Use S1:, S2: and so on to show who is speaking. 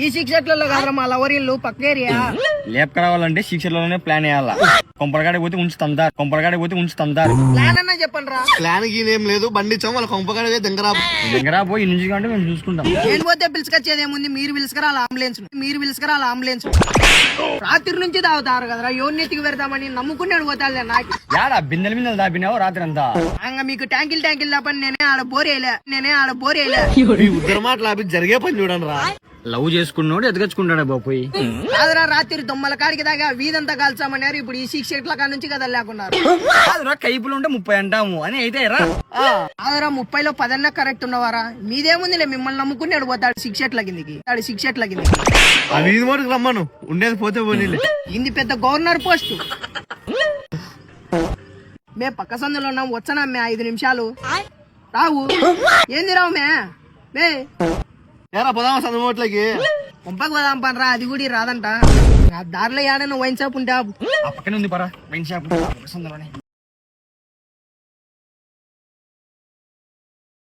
S1: ఈ శిక్షట్లలో కాదురా మా లవరీళ్ళు పక్క ఏరియా.
S2: లేప్ రావాలంటే శిక్షలోనే ప్లాన్ వేయాలా. కొంపలకాడికి పోతే ఉంచుతారు.
S1: ప్లాన్ అన్నా చెప్పండి రా.
S3: ప్లాన్ గీనేం లేదు, బండి ఇచ్చాం వాళ్ళ కొంపకాడే దగ్గర
S2: దగ్గర పోయి నుంచి కంటే మేము చూసుకుంటాం.
S1: నేను పోతే పిలుచుకొచ్చేది ఏముంది, మీరు పిలుచుకురాలి అంబులెన్స్. రాత్రి నుంచి తాగుతారు కదరా, ఎవరిని ఎత్తికి పెడతామని నమ్ముకున్నాడు పోతాలే నాకు.
S2: యాడా బిందెలు దాపినావు రాత్రి అంతా.
S1: మీకు ట్యాంకిల్ తప్పని నేనే ఆడ బోర్ వేయలే.
S3: ఈ ఉద్దర మాటలు జరిగే పని చూడండి రా.
S2: లవ్ చేసుకున్నాడు ఎదగచ్చుకుంటాడు బాపోయి.
S1: కాదురా రాత్రి దొమ్మల కాడికి దాకా వీధంతా కాల్చామన్నారు. ఇప్పుడు ఈ శిక్షట్ల కాడ నుంచి కదా లేకున్నారు.
S2: కాదురా కైపులు ఉంటే 30 అంటాము అని అయితే రా.
S1: కాదురా 30లో 10 కరెక్ట్ ఉన్నవారా. మీదేముందిలే, మిమ్మల్ని నమ్ముకున్నాడు పోతాడు శిక్షట్ల కిందికి.
S3: ఆ వీధి మోటుకు రమ్మను, ఉండేది పోతే పోనీలే.
S1: ఇది పెద్ద గవర్నర్ పోస్టు. మే పక్క సందులో ఉన్నాం, వచ్చనా మే 5 నిమిషాలు. రావు ఏంది రావు మే
S3: ఏరా పోదామా సందుమోట్లకి?
S1: పంపకు పోదాం పనరా, అది కూడా రాదంట. దారిలో ఏడైనా వైన్ షాప్ ఉంటే
S2: ఆ పక్కనే ఉంది పరా వైన్ షాప్.